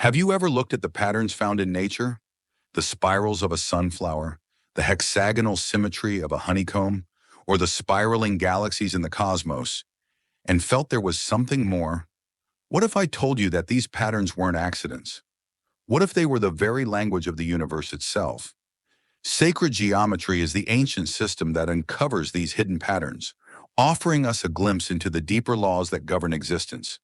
Have you ever looked at the patterns found in nature? The spirals of a sunflower, the hexagonal symmetry of a honeycomb, or the spiraling galaxies in the cosmos, and felt there was something more? What if I told you that these patterns weren't accidents? What if they were the very language of the universe itself? Sacred geometry is the ancient system that uncovers these hidden patterns, offering us a glimpse into the deeper laws that govern existence.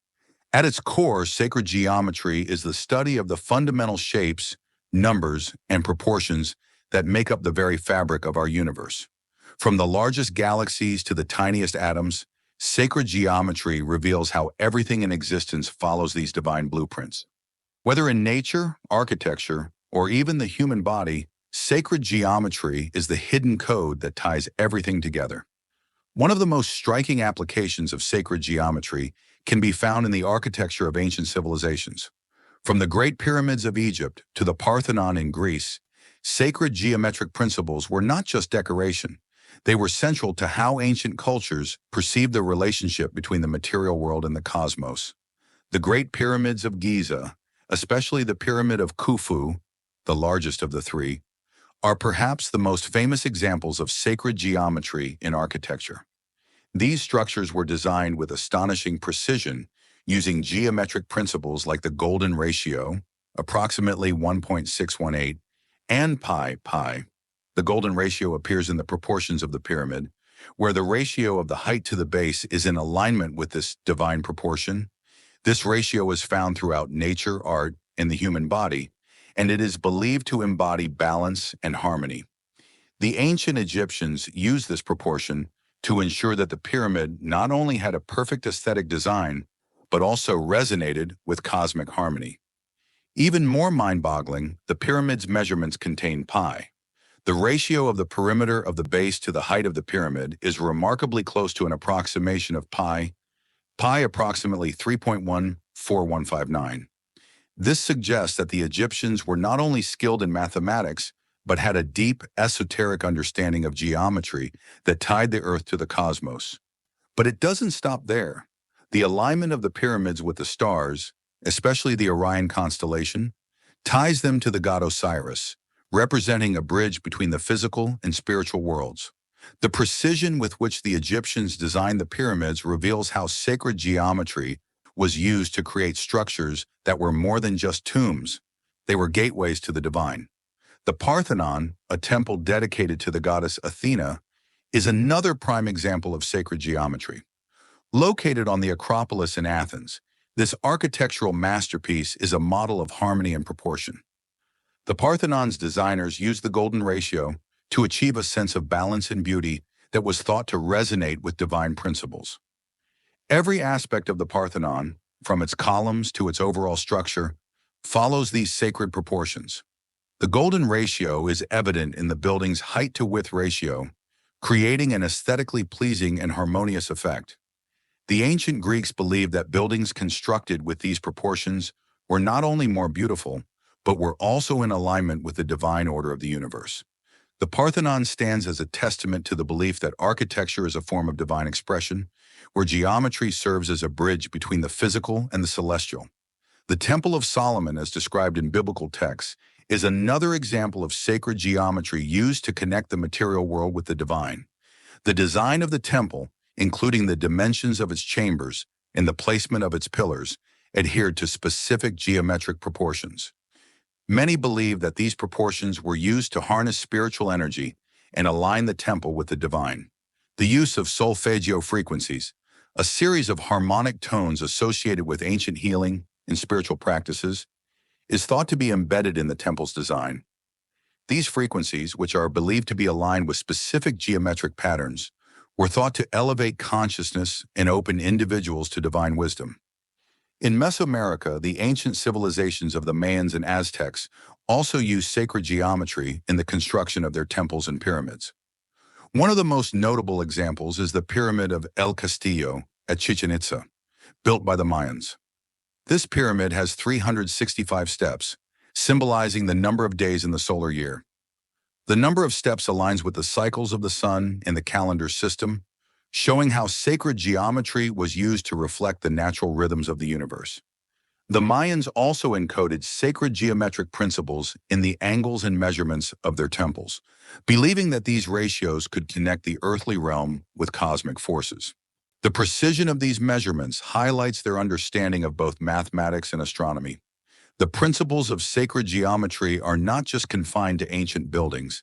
At its core, sacred geometry is the study of the fundamental shapes, numbers, and proportions that make up the very fabric of our universe. From the largest galaxies to the tiniest atoms, sacred geometry reveals how everything in existence follows these divine blueprints. Whether in nature, architecture, or even the human body, sacred geometry is the hidden code that ties everything together. One of the most striking applications of sacred geometry can be found in the architecture of ancient civilizations. From the Great Pyramids of Egypt to the Parthenon in Greece, sacred geometric principles were not just decoration. They were central to how ancient cultures perceived the relationship between the material world and the cosmos. The Great Pyramids of Giza, especially the Pyramid of Khufu, the largest of the three, are perhaps the most famous examples of sacred geometry in architecture. These structures were designed with astonishing precision, using geometric principles like the golden ratio, approximately 1.618, and pi. The golden ratio appears in the proportions of the pyramid, where the ratio of the height to the base is in alignment with this divine proportion. This ratio is found throughout nature, art, and the human body, and it is believed to embody balance and harmony. The ancient Egyptians used this proportion to ensure that the pyramid not only had a perfect aesthetic design, but also resonated with cosmic harmony. Even more mind-boggling, the pyramid's measurements contain pi. The ratio of the perimeter of the base to the height of the pyramid is remarkably close to an approximation of pi approximately 3.14159. This suggests that the Egyptians were not only skilled in mathematics, but had a deep, esoteric understanding of geometry that tied the Earth to the cosmos. But it doesn't stop there. The alignment of the pyramids with the stars, especially the Orion constellation, ties them to the god Osiris, representing a bridge between the physical and spiritual worlds. The precision with which the Egyptians designed the pyramids reveals how sacred geometry was used to create structures that were more than just tombs. They were gateways to the divine. The Parthenon, a temple dedicated to the goddess Athena, is another prime example of sacred geometry. Located on the Acropolis in Athens, this architectural masterpiece is a model of harmony and proportion. The Parthenon's designers used the golden ratio to achieve a sense of balance and beauty that was thought to resonate with divine principles. Every aspect of the Parthenon, from its columns to its overall structure, follows these sacred proportions. The golden ratio is evident in the building's height-to-width ratio, creating an aesthetically pleasing and harmonious effect. The ancient Greeks believed that buildings constructed with these proportions were not only more beautiful, but were also in alignment with the divine order of the universe. The Parthenon stands as a testament to the belief that architecture is a form of divine expression, where geometry serves as a bridge between the physical and the celestial. The Temple of Solomon, as described in biblical texts, is another example of sacred geometry used to connect the material world with the divine. The design of the temple, including the dimensions of its chambers and the placement of its pillars, adhered to specific geometric proportions. Many believe that these proportions were used to harness spiritual energy and align the temple with the divine. The use of solfeggio frequencies, a series of harmonic tones associated with ancient healing and spiritual practices, is thought to be embedded in the temple's design. These frequencies, which are believed to be aligned with specific geometric patterns, were thought to elevate consciousness and open individuals to divine wisdom. In Mesoamerica, the ancient civilizations of the Mayans and Aztecs also used sacred geometry in the construction of their temples and pyramids. One of the most notable examples is the Pyramid of El Castillo at Chichen Itza, built by the Mayans. This pyramid has 365 steps, symbolizing the number of days in the solar year. The number of steps aligns with the cycles of the sun and the calendar system, showing how sacred geometry was used to reflect the natural rhythms of the universe. The Mayans also encoded sacred geometric principles in the angles and measurements of their temples, believing that these ratios could connect the earthly realm with cosmic forces. The precision of these measurements highlights their understanding of both mathematics and astronomy. The principles of sacred geometry are not just confined to ancient buildings.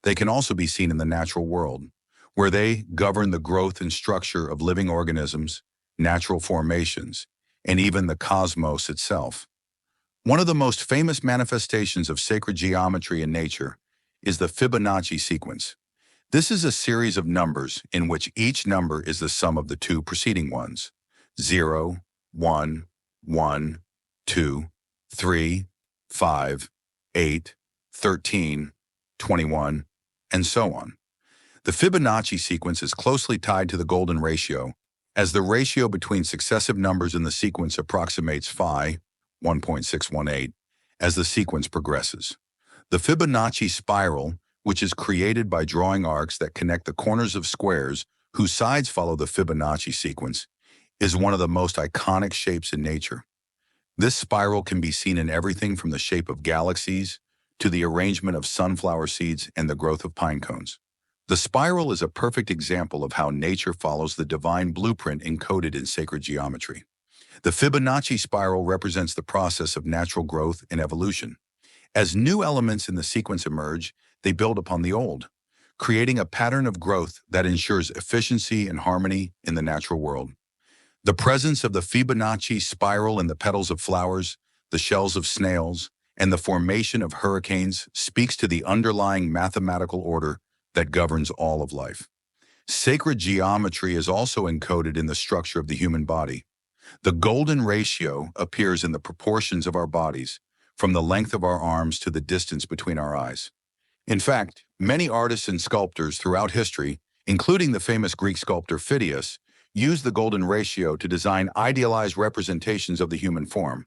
They can also be seen in the natural world, where they govern the growth and structure of living organisms, natural formations, and even the cosmos itself. One of the most famous manifestations of sacred geometry in nature is the Fibonacci sequence. This is a series of numbers in which each number is the sum of the two preceding ones: 0, 1, 1, 2, 3, 5, 8, 13, 21, and so on. The Fibonacci sequence is closely tied to the golden ratio, as the ratio between successive numbers in the sequence approximates phi, 1.618, as the sequence progresses. The Fibonacci spiral, which is created by drawing arcs that connect the corners of squares whose sides follow the Fibonacci sequence, is one of the most iconic shapes in nature. This spiral can be seen in everything from the shape of galaxies to the arrangement of sunflower seeds and the growth of pine cones. The spiral is a perfect example of how nature follows the divine blueprint encoded in sacred geometry. The Fibonacci spiral represents the process of natural growth and evolution. As new elements in the sequence emerge, they build upon the old, creating a pattern of growth that ensures efficiency and harmony in the natural world. The presence of the Fibonacci spiral in the petals of flowers, the shells of snails, and the formation of hurricanes speaks to the underlying mathematical order that governs all of life. Sacred geometry is also encoded in the structure of the human body. The golden ratio appears in the proportions of our bodies, from the length of our arms to the distance between our eyes. In fact, many artists and sculptors throughout history, including the famous Greek sculptor Phidias, used the golden ratio to design idealized representations of the human form.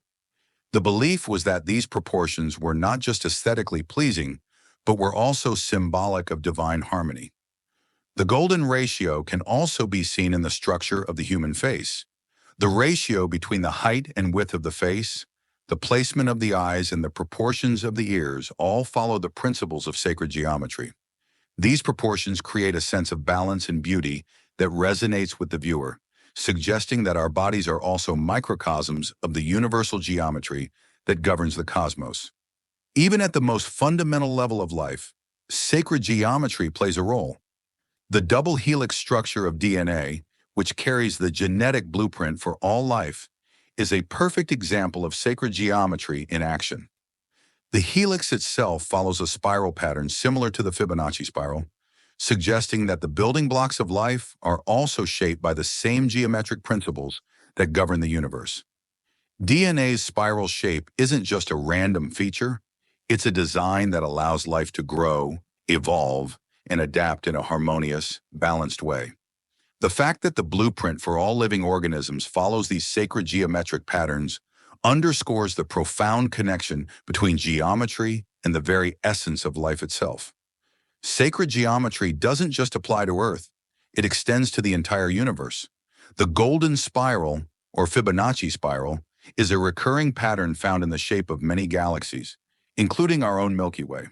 The belief was that these proportions were not just aesthetically pleasing, but were also symbolic of divine harmony. The golden ratio can also be seen in the structure of the human face. The ratio between the height and width of the face, the placement of the eyes, and the proportions of the ears all follow the principles of sacred geometry. These proportions create a sense of balance and beauty that resonates with the viewer, suggesting that our bodies are also microcosms of the universal geometry that governs the cosmos. Even at the most fundamental level of life, sacred geometry plays a role. The double helix structure of DNA, which carries the genetic blueprint for all life, is a perfect example of sacred geometry in action. The helix itself follows a spiral pattern similar to the Fibonacci spiral, suggesting that the building blocks of life are also shaped by the same geometric principles that govern the universe. DNA's spiral shape isn't just a random feature, it's a design that allows life to grow, evolve, and adapt in a harmonious, balanced way. The fact that the blueprint for all living organisms follows these sacred geometric patterns underscores the profound connection between geometry and the very essence of life itself. Sacred geometry doesn't just apply to Earth, it extends to the entire universe. The golden spiral, or Fibonacci spiral, is a recurring pattern found in the shape of many galaxies, including our own Milky Way.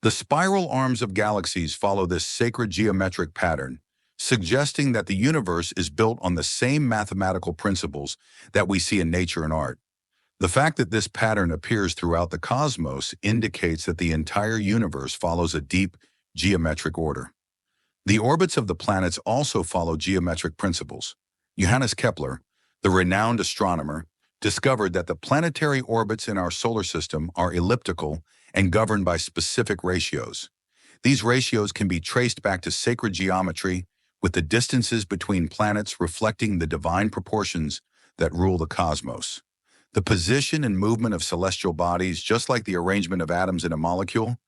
The spiral arms of galaxies follow this sacred geometric pattern, suggesting that the universe is built on the same mathematical principles that we see in nature and art. The fact that this pattern appears throughout the cosmos indicates that the entire universe follows a deep geometric order. The orbits of the planets also follow geometric principles. Johannes Kepler, the renowned astronomer, discovered that the planetary orbits in our solar system are elliptical and governed by specific ratios. These ratios can be traced back to sacred geometry, with the distances between planets reflecting the divine proportions that rule the cosmos. The position and movement of celestial bodies, just like the arrangement of atoms in a molecule,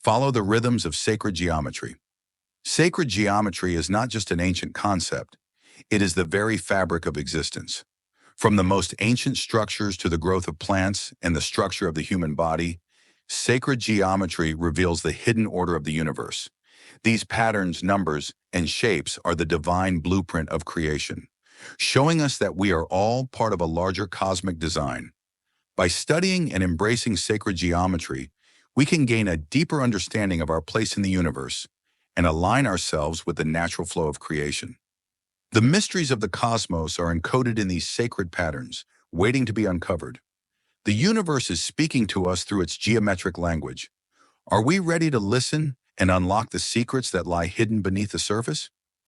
follow the rhythms of sacred geometry. Sacred geometry is not just an ancient concept, it is the very fabric of existence. From the most ancient structures to the growth of plants and the structure of the human body, sacred geometry reveals the hidden order of the universe. These patterns, numbers, and shapes are the divine blueprint of creation, showing us that we are all part of a larger cosmic design. By studying and embracing sacred geometry, we can gain a deeper understanding of our place in the universe and align ourselves with the natural flow of creation. The mysteries of the cosmos are encoded in these sacred patterns, waiting to be uncovered. The universe is speaking to us through its geometric language. Are we ready to listen and unlock the secrets that lie hidden beneath the surface?